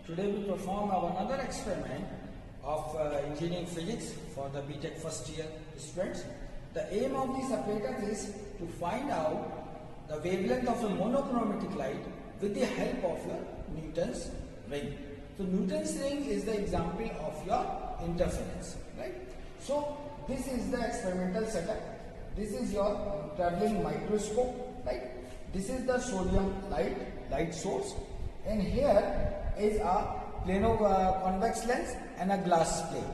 Today we perform another experiment of engineering physics for the BTech first year students. The aim of this apparatus is to find out the wavelength of a monochromatic light with the help of your Newton's ring. So Newton's ring is the example of your interference, right? So this is the experimental setup. This is your traveling microscope, right? This is the sodium light source, and here is a plano convex lens and a glass plate.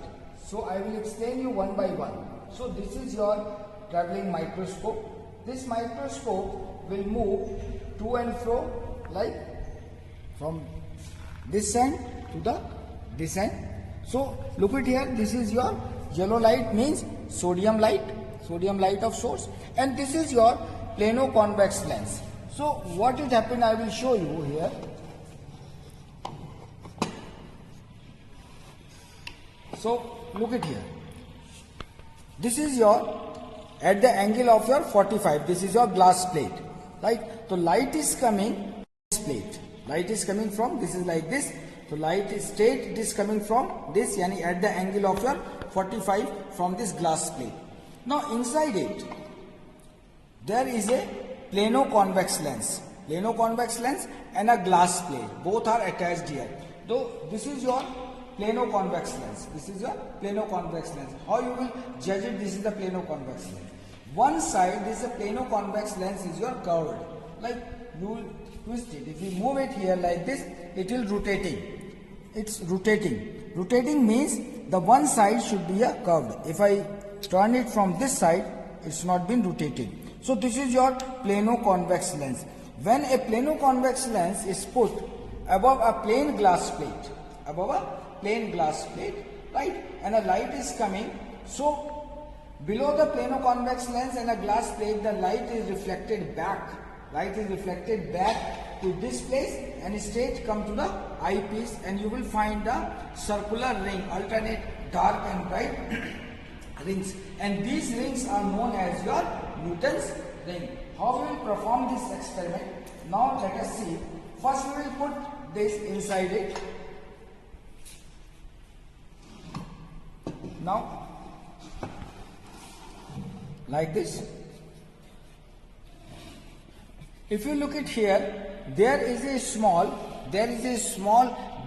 So I will explain you one by one. So this is your traveling microscope. This microscope will move to and fro like from this end to this end. So look at here, this is your yellow light, means sodium light of source, and this is your plano convex lens. So what will happen, I will show you here. So look at here. This is your at the angle of your 45. This is your glass plate, right? So light is coming this plate. Light is coming from, this is like this. So light is straight, it is coming from this, yani at the angle of your 45 from this glass plate. Now inside it there is a plano convex lens and a glass plate. Both are attached here. Though this is your plano convex lens. This is your plano convex lens. How you will judge it? This is the plano convex lens. One side, this is a plano convex lens, is your curved. Like you will twist it. If you move it here like this, it will rotating. It's rotating. Rotating means the one side should be a curved. If I turn it from this side, it's not been rotated. So this is your plano convex lens. When a plano convex lens is put above a plain glass plate, right, and a light is coming, so below the plano convex lens and a glass plate, the light is reflected back to this place and straight come to the eyepiece, and you will find the circular ring, alternate dark and bright rings, and these rings are known as your Newton's ring. How we will perform this experiment? Now let us see. First we will put this inside it. Now like this. If you look at here, there is a small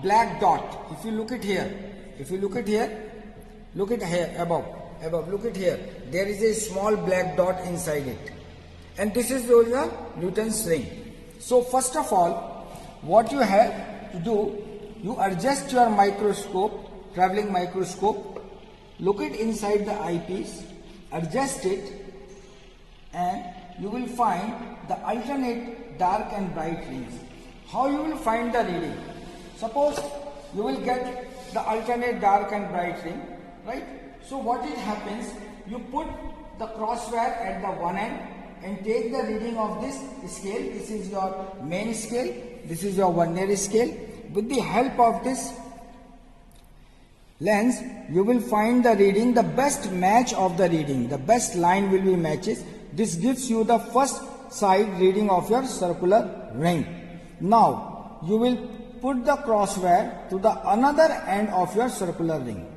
black dot. If you look at here, look at here above, look at here, there is a small black dot inside it, and this is your Newton's ring. So first of all, what you have to do, you adjust your microscope, traveling microscope, look it inside the eyepiece, adjust it, and you will find the alternate dark and bright rings. How you will find the reading? Suppose you will get the alternate dark and bright ring, right? So what it happens, you put the crosswire at the one end and take the reading of this scale. This is your main scale, this is your vernier scale. With the help of this lens, you will find the reading, the best match of the reading, the best line will be matches. This gives you the first side reading of your circular ring. Now you will put the crosswire to the another end of your circular ring.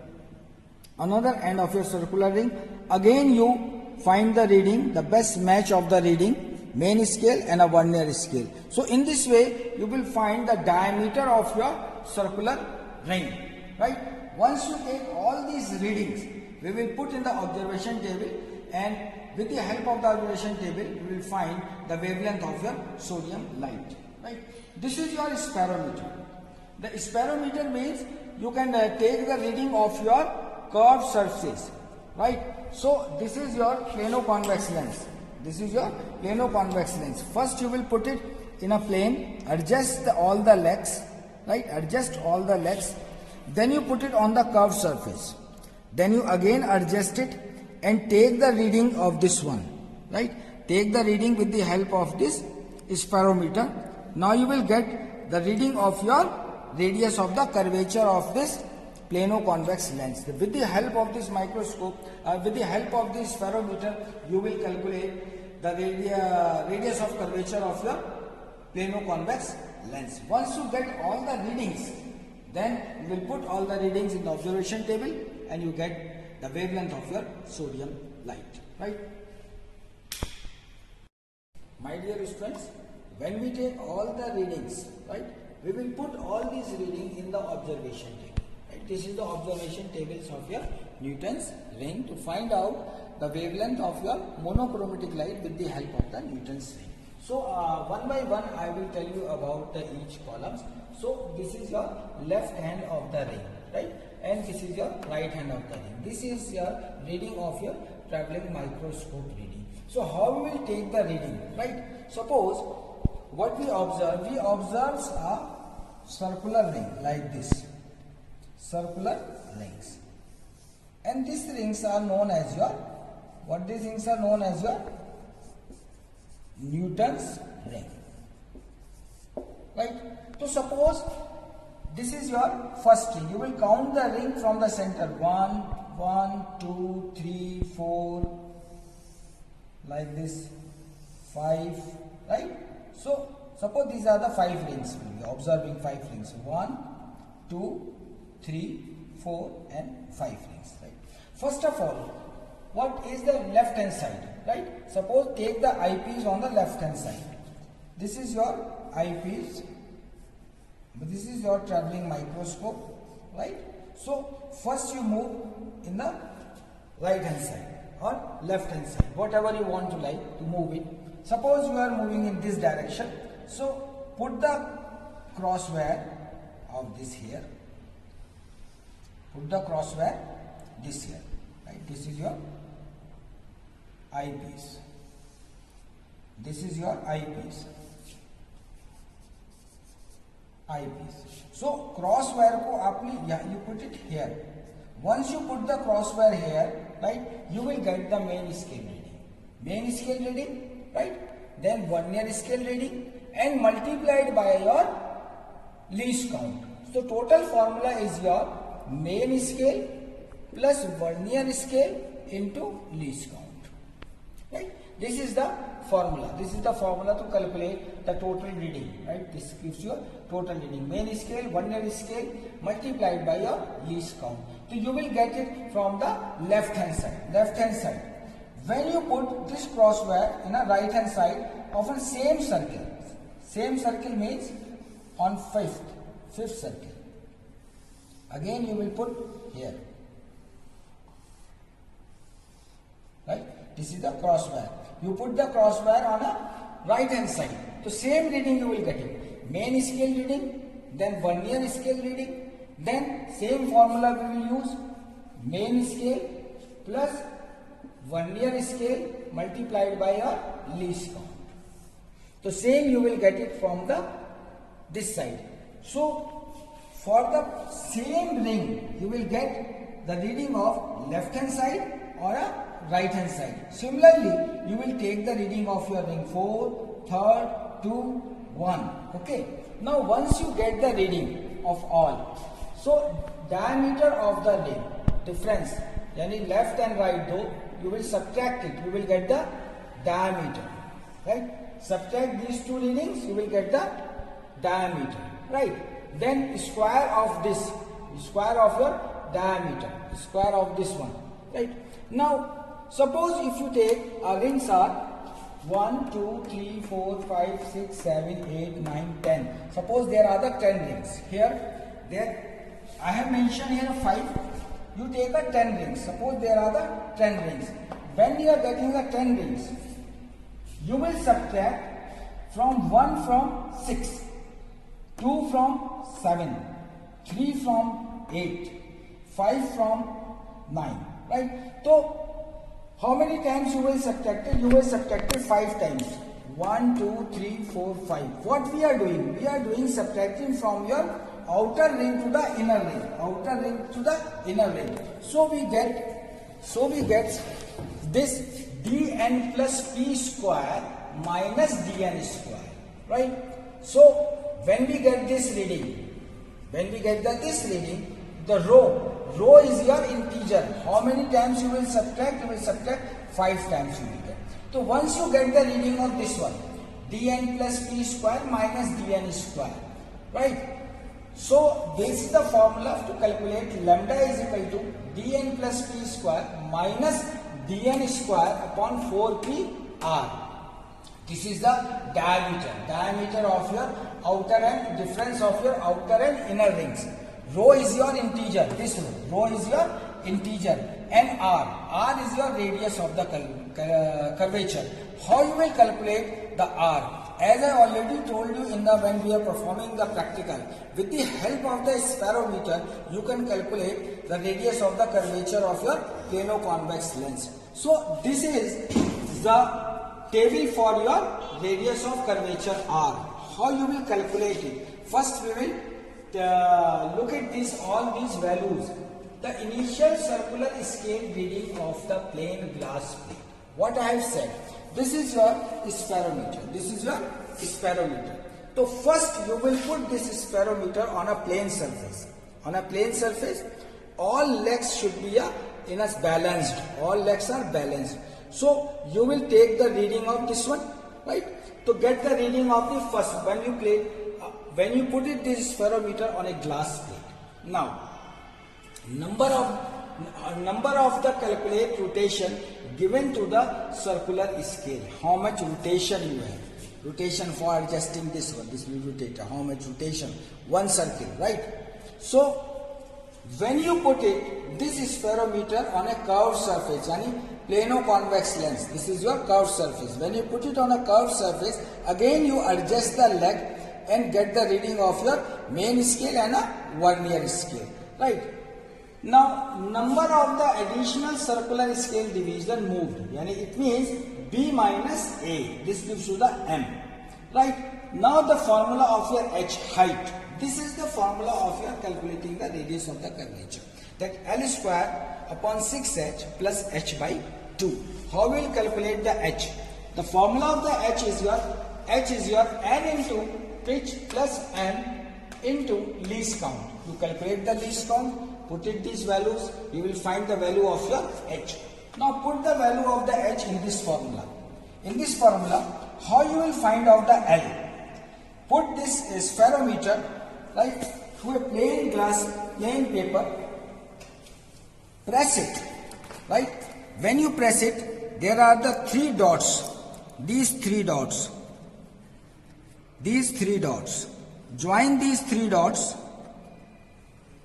Again you find the reading, the best match of the reading, main scale and a vernier scale. So in this way you will find the diameter of your circular ring, right? Once you take all these readings, we will put in the observation table, and with the help of the observation table, we will find the wavelength of your sodium light, right? This is your spirometer. The spirometer means you can take the reading of your curved surfaces, right? So this is your plano convex lens. First you will put it in a plane, adjust all the legs, right? Then you put it on the curved surface. Then you again adjust it and take the reading of this one, right? Take the reading with the help of this spirometer. Now you will get the reading of your radius of the curvature of this plano convex lens. With the help of this microscope, with the help of this spirometer, you will calculate the radius of curvature of your plano convex lens. Once you get all the readings, Then you will put all the readings in the observation table and you get the wavelength of your sodium light, right? My dear students, when we take all the readings, right, we will put all these readings in the observation table. Right? This is the observation tables of your Newton's ring to find out the wavelength of your monochromatic light with the help of the Newton's ring. So one by one I will tell you about the each columns. So this is your left hand of the ring, right? And this is your right hand of the ring. This is your reading of your traveling microscope reading. So how we will take the reading, right? Suppose what we observe a circular ring like this, circular rings, and these rings are known as your, what these rings are known as your Newton's ring, right? So suppose this is your first ring. You will count the ring from the center. 1, 2, 3, 4, like this, 5, right? So suppose these are the 5 rings. We will be observing 5 rings. 1, 2, 3, 4 and 5 rings, right? First of all, what is the left hand side, right? Suppose take the eyepiece on the left hand side. This is your eyepiece. This is your traveling microscope, right? So first you move in the right hand side or left hand side, whatever you want to like to move it. Suppose you are moving in this direction. So put the crosswire of this here. Put the crosswire this here, right? This is your eyepiece. This is your eyepiece. Eyepiece. So crosswire ko aapne, yeah, you put it here. Once you put the crosswire here, right, you will get the main scale reading. Main scale reading, right? Then vernier scale reading and multiplied by your least count. So total formula is your main scale plus vernier scale into least count. Right? This is the formula. This is the formula to calculate the total reading. Right? This gives you a total reading. Main scale, vernier scale multiplied by your least count. So you will get it from the left hand side. Left hand side. When you put this crosswire in a right hand side of a same circle. Same circle means on fifth circle. Again you will put here. Right? This is the crosswire. You put the crosswire on a right hand side. So same reading you will get it. Main scale reading, then vernier scale reading, then same formula we will use. Main scale plus vernier scale multiplied by your least count. So same you will get it from the this side. So for the same ring you will get the reading of left hand side or a right hand side. Similarly, you will take the reading of your ring 4, 3, 2, 1. Okay. Now once you get the reading of all, so diameter of the ring difference, yani left and right though, you will subtract it. You will get the diameter. Right? Subtract these two readings, you will get the diameter. Right? Then square of this, square of your diameter, square of this one. Right? Now suppose if you take rings are 1, 2, 3, 4, 5, 6, 7, 8, 9, 10. Suppose there are the 10 rings. Here, there I have mentioned here 5. You take a 10 rings. Suppose there are the 10 rings. When you are getting the 10 rings, you will subtract from 1 from 6, 2 from 7, 3 from 8, 5 from 9. Right? So how many times you will subtract it? You will subtract it 5 times. 1, 2, 3, 4, 5. What we are doing? We are doing subtracting from your outer ring to the inner ring. Outer ring to the inner ring. So we get this dn plus p square minus dn square. Right? So when we get this reading, the rho is your integer. How many times you will subtract? You will subtract 5 times you will get. So once you get the reading of this one, dn plus p square minus dn square, right? So this is the formula to calculate lambda is equal to dn plus p square minus dn square upon 4p r. This is the diameter of your outer and difference of your outer and inner rings. Rho is your integer, this rho is your integer, and r is your radius of the curvature. How you will calculate the r? As I already told you when we are performing the practical, with the help of the spirometer, you can calculate the radius of the curvature of your plano-convex lens. So this is the table for your radius of curvature r. How you will calculate it? First we will look at all these values. The initial circular scale reading of the plane glass plate. What I have said. This is your spirometer. This is your spirometer. So first you will put this spirometer on a plane surface. On a plane surface, all legs should be balanced. All legs are balanced. So you will take the reading of this one, right? To get the reading of the first, when you put this spirometer on a glass plate. Now, number of the calculate rotation given to the circular scale. How much rotation you have? Rotation for adjusting this one. This will rotate. How much rotation? One circle, right? So when you put this spirometer on a curved surface, plano-convex lens. This is your curved surface. When you put it on a curved surface, again you adjust the leg and get the reading of your main scale and a vernier scale, right? Now, number of the additional circular scale division moved. It means B minus A. This gives you the M. Right? Now the formula of your H height. This is the formula of your calculating the radius of the curvature. That L square upon 6H plus H by 2. How will you calculate the H? The formula of the H is your N into pitch plus N into least count. You calculate the least count. Put it these values, you will find the value of your H. Now put the value of the H in this formula. In this formula, how you will find out the L? Put this spirometer, right, to a plain paper, press it, right? When you press it, there are the three dots, these three dots. Join these three dots,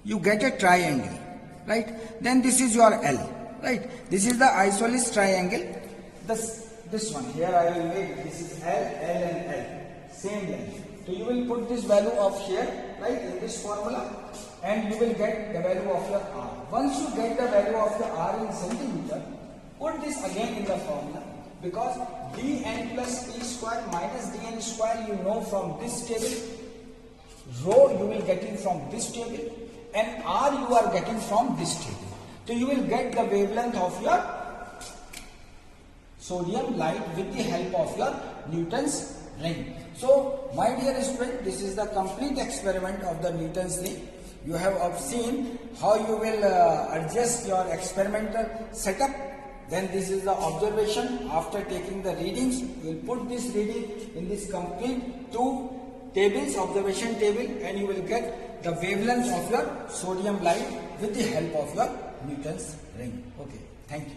you get a triangle, right? Then this is your L, right? This is the isosceles triangle. This one here I will make. This is L, L and L, same length. So you will put this value of here, right, in this formula, and you will get the value of your R. Once you get the value of your R in centimeter, put this again in the formula, because dn plus p square minus dn square you know from this table, rho you will get it from this table, and R you are getting from this table. So you will get the wavelength of your sodium light with the help of your Newton's ring. So my dear student, this is the complete experiment of the Newton's ring. You have seen how you will adjust your experimental setup. Then this is the observation. After taking the readings, you will put this reading in this complete two tables, observation table, and you will get the wavelength of your sodium light with the help of your Newton's ring. Okay, thank you.